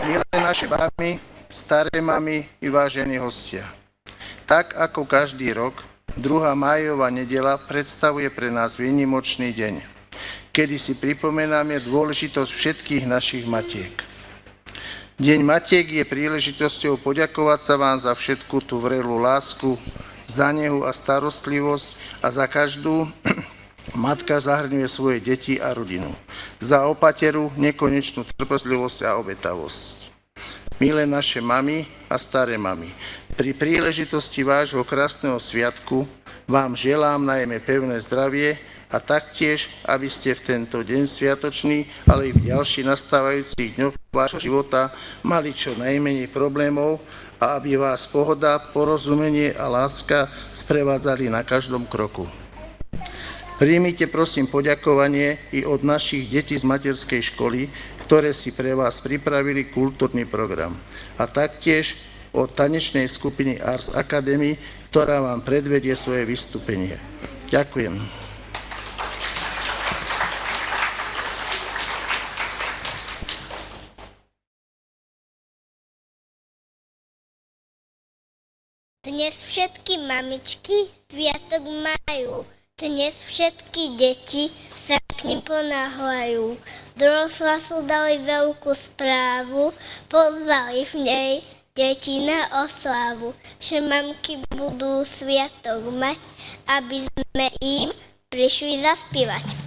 Milé naše mamy, staré mamy i vážení hostia. Tak ako každý rok, 2. májová nedeľa predstavuje pre nás výnimočný deň, kedy si pripomenáme dôležitosť všetkých našich matiek. Deň matiek je príležitosťou poďakovať sa vám za všetku tú vrelú lásku, za nehu a starostlivosť a za každú matka zahrňuje svoje deti a rodinu. Za opateru, nekonečnú trpezlivosť a obetavosť. Milé naše mamy a staré mamy, pri príležitosti vášho krásneho sviatku vám želám najmä pevné zdravie a taktiež, aby ste v tento deň sviatočný, ale i v ďalších nastávajúcich dňoch vášho života mali čo najmenej problémov a aby vás pohoda, porozumenie a láska sprevádzali na každom kroku. Príjmite prosím poďakovanie i od našich detí z materskej školy, ktoré si pre vás pripravili kultúrny program. A taktiež od tanečnej skupiny Ars Academy, ktorá vám predvedie svoje vystúpenie. Ďakujem. Dnes všetky mamičky sviatok majú. Dnes všetky deti sa k nim ponáhľajú. Doroslásu dali veľkú správu, pozvali v nej deti na oslavu, že mamky budú sviatok mať, aby sme im prišli zaspievať.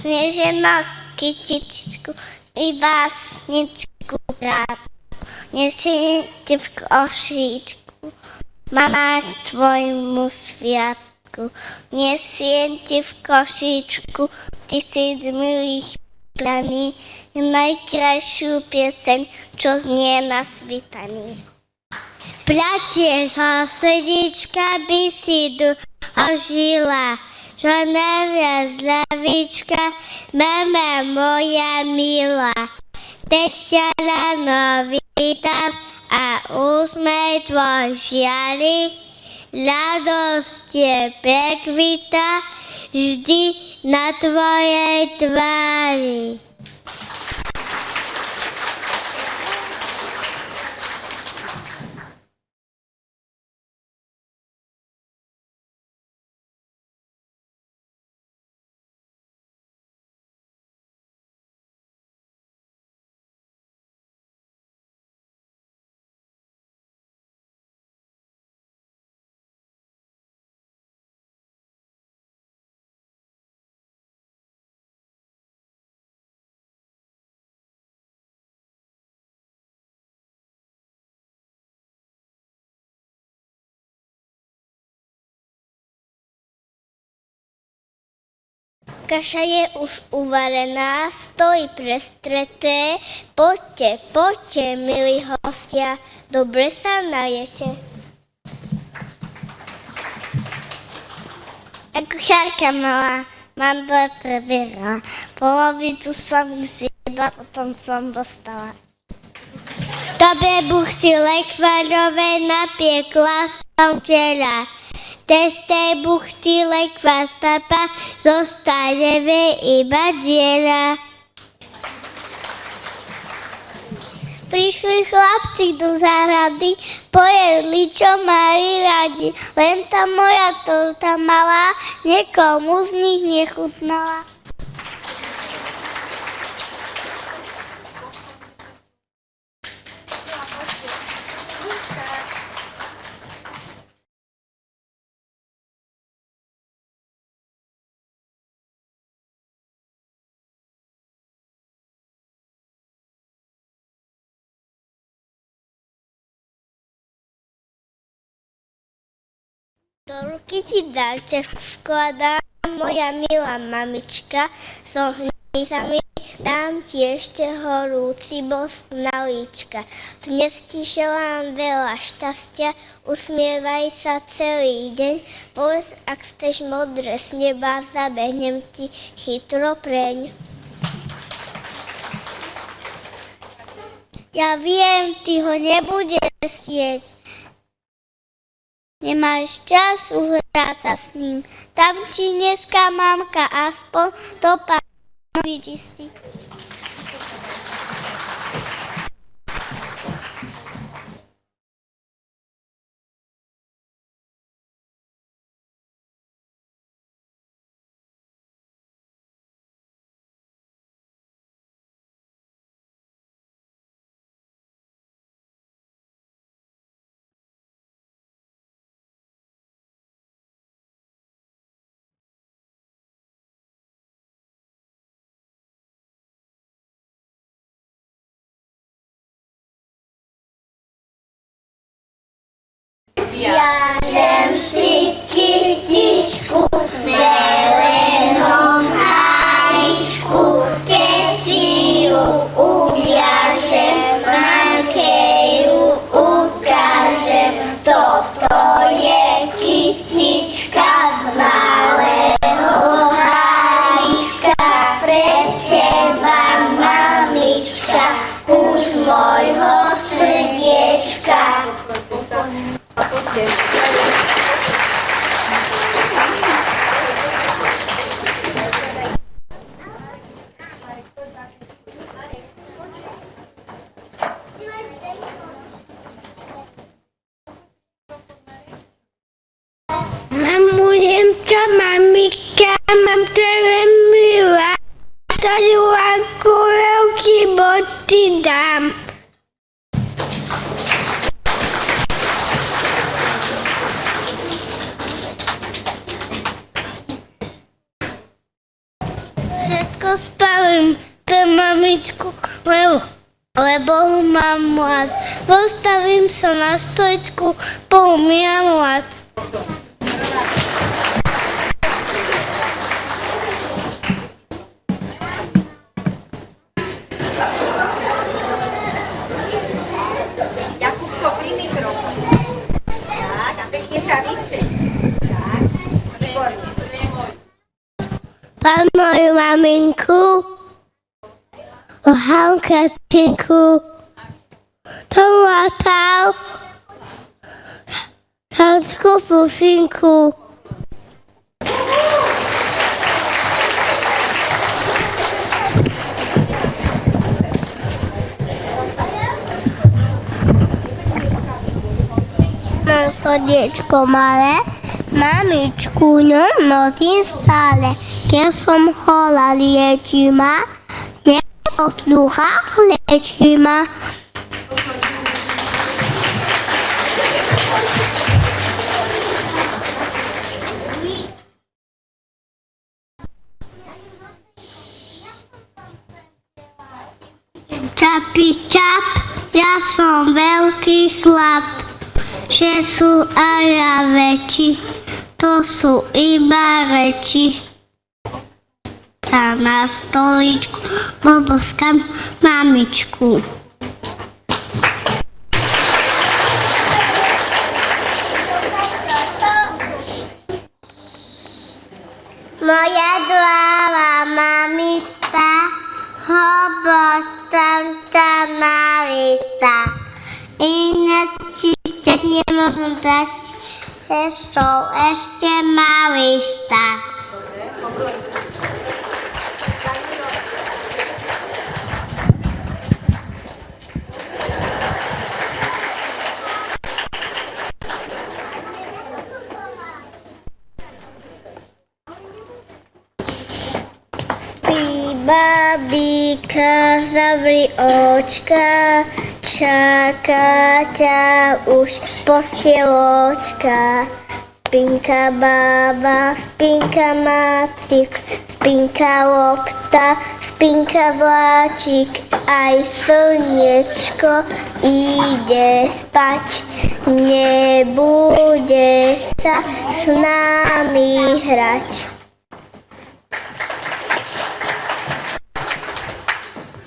Snežena kytičku i básničku krátku, nesiete v košíčku, mama k tvojmu sviatku. Nesiete v košíčku 1000 milých praní, najkrajšiu pieseň, čo znie na svitaní. Bratie, srdíčka by si dožila, čo najviac zdravíčka, mama moja milá. Teď ťa ráno vítam a úsmej tvoj žiari, radosť je prekvita vždy na tvojej tvári. Kaša je už uvarená, stojí prestreté. Poďte, poďte, milí hostia, dobre sa najete. Ako kuchárka malá, mám dve preberala. Polovicu som ich zjedla, potom som dostala. Dobre buchty lekvárové napiekla som včera. Z tej buchty lekvár z papa zostane iba diera. Prišli chlapci do záhrady, pojedli, čo mali radi. Len tá moja torta malá niekomu z nich nechutnala. Do ruky ti darček vkladám, moja milá mamička, so hnízami dám ti ešte horúci bosk na líčka. Dnes ti želám veľa šťastia, usmievaj sa celý deň, povedz, ak chceš modré z neba, zabehnem ti chytro preň. Ja viem, ty ho nebudeš chcieť. Nemáš času hrať sa s ním. Tam ti dneska mamka aspoň to pánu vyčistí. Viažem si kytičku v zelenom hájičku, keď si ju uviažem, mamke ju ukážem. Toto je kytička z malého hájička, pre teba, mamička, už môjho srdiečka. Mamuljenka, mamika, mám tebe milá, tady ako veľký bod ti dám. Všetko spravím pre mamičku, lebo ho mám mlad. Postavím sa na stoličku, poumývam mlad. Jakubko, pri mikrofóne. Tak, a pekne sa vystrieť. Tak, výborne. Pán moju maminku, Hanka-tinku, tomu a tau, Hansku pušinku. Mám srdiečko malé, mamičku nosím stále. Keď som holá, lieči ma, neposlúcha, lieči ma. Čapi čap, ja som veľký chlap, že sú aj ja väčší, to sú iba reči. Na stoličku poboskám mamičku. Moja dláva mamista, hobostam ťa na lista. Ináč ešte nemôžem dať, ešte malista. Babíka, zavri očka, čaká ťa už postieločka. Spinka baba, spinka macik, spinka lopta, spinka vláčik. Aj slniečko ide spať, nebude sa s nami hrať.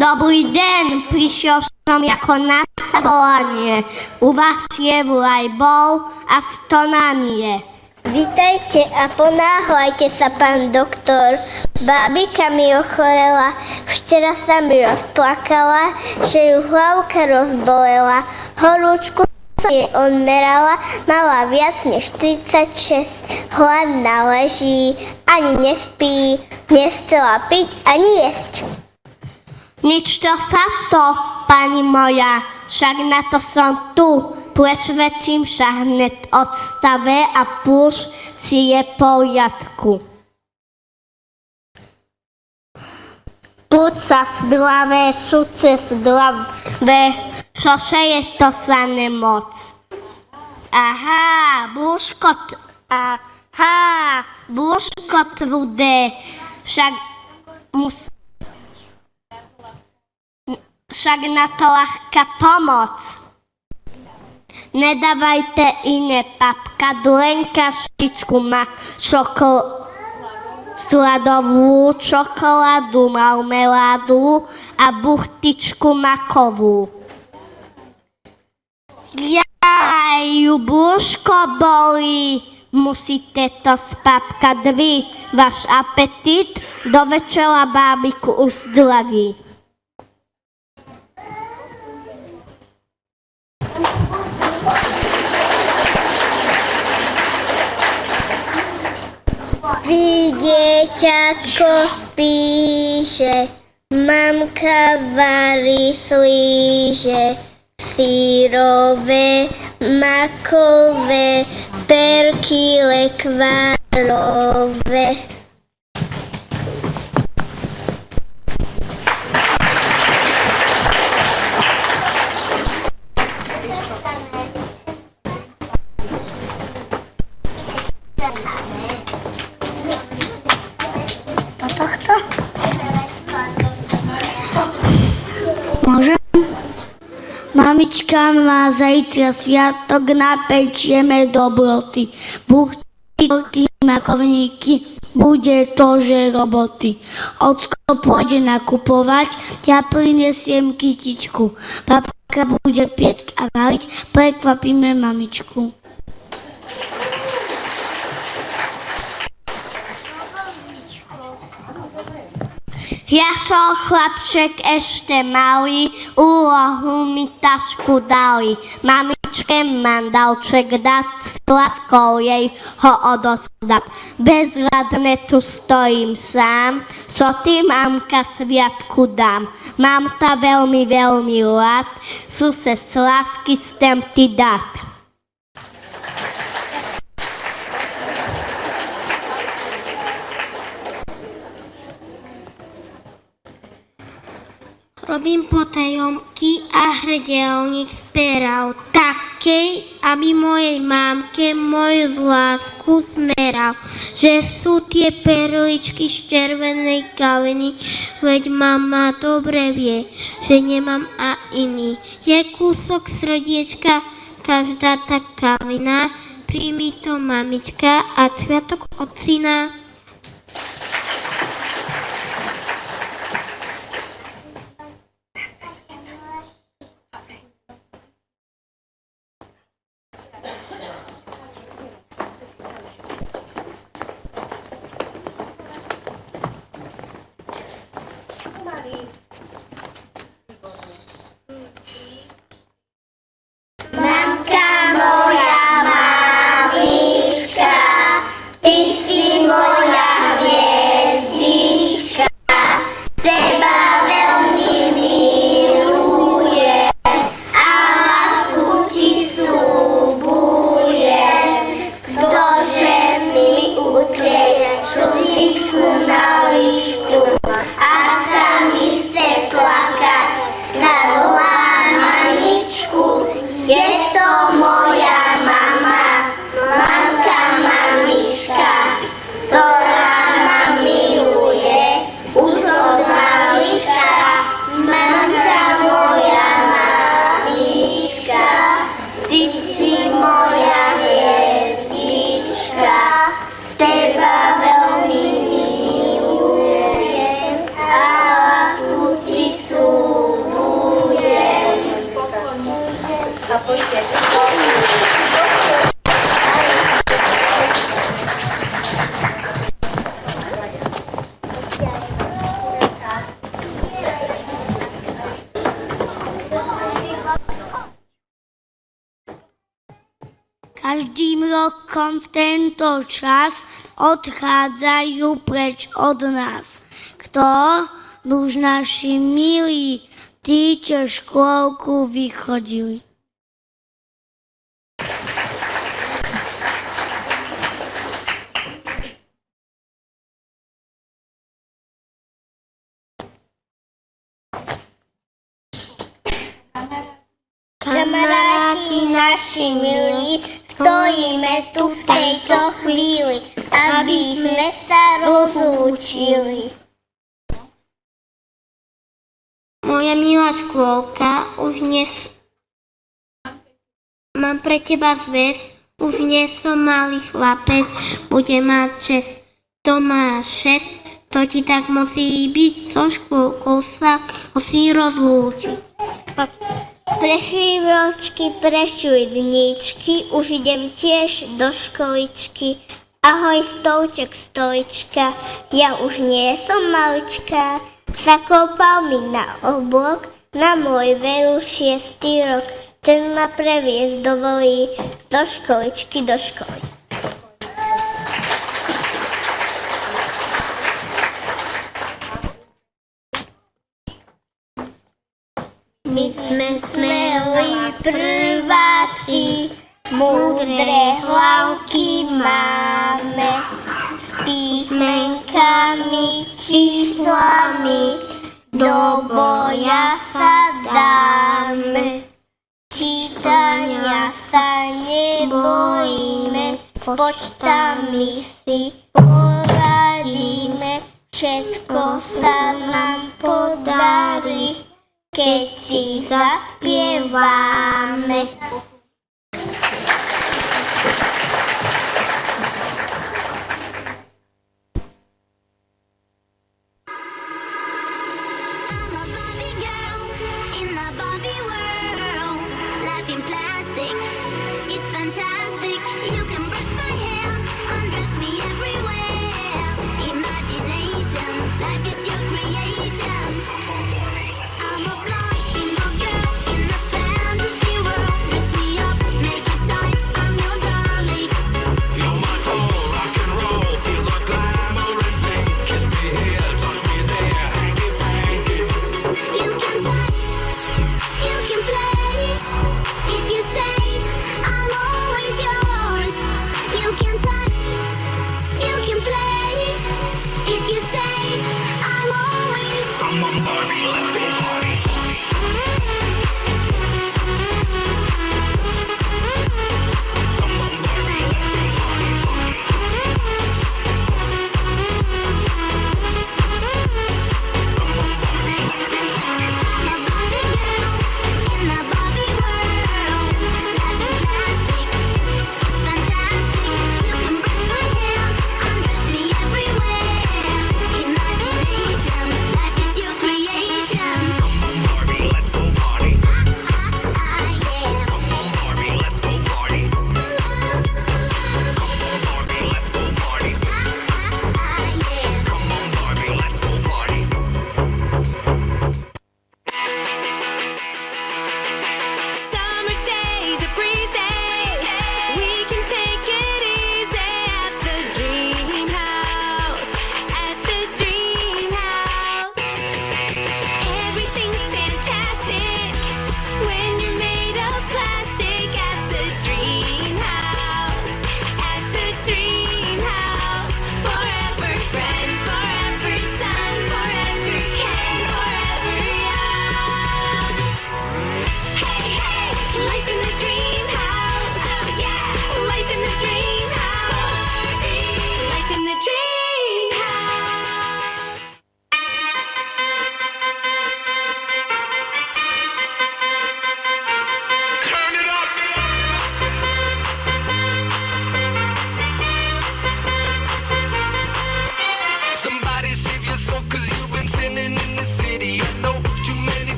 Dobrý deň, prišiel som ako na zavolanie. U vás je volejbal a stonanie. Vítajte a ponáhľajte sa, pán doktor. Bábika mi ochorela, včera sa mi rozplakala, že ju hlavka rozbolela. Horúčku som jej odmerala, mala viac než 36, hladná leží, ani nespí, nestela piť ani jesť. Nič to sa to, pani moja, však na to som tu. Presvedčím sa hned odstave a puš si je poriadku. Púca zdravé, šuce zdravé, čože je to za nemoc? Aha, brúško tvrdé, však na to ľahká pomoc. Nedávajte iné, papka, Dlenka šičku má sladovú čokoládu, marmeládu a buchtičku makovú. Ju brúško bolí, musíte to z papka dví, váš apetít do večera bábiku uzdraví. Vy, dieťatko, spíše, mamka varí slíže, sírové, makové, perkyle kvarové. Môžem? Mamička má zajtra sviatok, napečieme dobroty. Buchty, makovníky, bude to, že roboty. Ocko pôjde nakupovať, ja prinesiem kytičku. Papka bude piecť a variť, prekvapíme mamičku. Ja som chlapček ešte malý, úlohu mi tašku dali. Mamičke mám dalček dať, s láskou jej ho odozdať. Bezradne tu stojím sám, čo ty, mamka, sviatku dám. Mám ta veľmi, veľmi rád, sused z lásky chcem ti dať. Robím potajomky a hrdelník zberal takej, aby mojej mámke moju lásku zmeral, že sú tie perličky z červenej kaviny, veď mama dobre vie, že nemám a iný. Je kúsok srdiečka, každá tá kavina, príjmi to mamička a sviatok od syna. Mamka moja, mamička, ty si moja Každým rokom v tento čas odchádzajú preč od nás. Kto? Už naši milí, tí, čo škôlku vychodili. Kamaráti naši milí, stojíme tu v tejto chvíli, aby sme sa rozlúčili. Moja milá škôlka, mám pre teba zväzť, už nie som malý chlapec, bude mať 6. To má 6, to ti tak musí byť, so škôlkou sa musí rozlúčiť. Prešuj vročky, prešuj dníčky, už idem tiež do školičky. Ahoj stolček, stolička, ja už nie som malička. Zakopal mi na oblok, na môj veru 6. rok. Ten ma previesť dovolí zo školičky do školy. My sme smelí prváci, múdre hlavky máme, s písmenkami, číslami, do boja sa dáme. Čítania sa nebojíme, s počtami si poradíme, všetko sa nám podarí, keď si zaspievame. Imagination, life is your creation.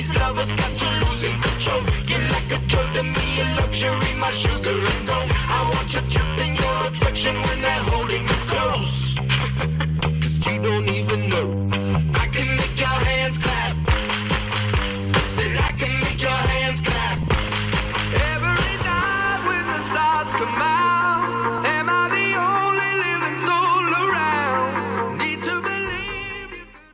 these lovers got you losing control. You're like a drug to me, a luxury, my sugar and gold. I want your truth and your affection when they're holding you close. Cause you don't even know I can make your hands clap. Said I can make your hands clap. Every night when the stars come out, am I the only living soul around? Need to believe you could.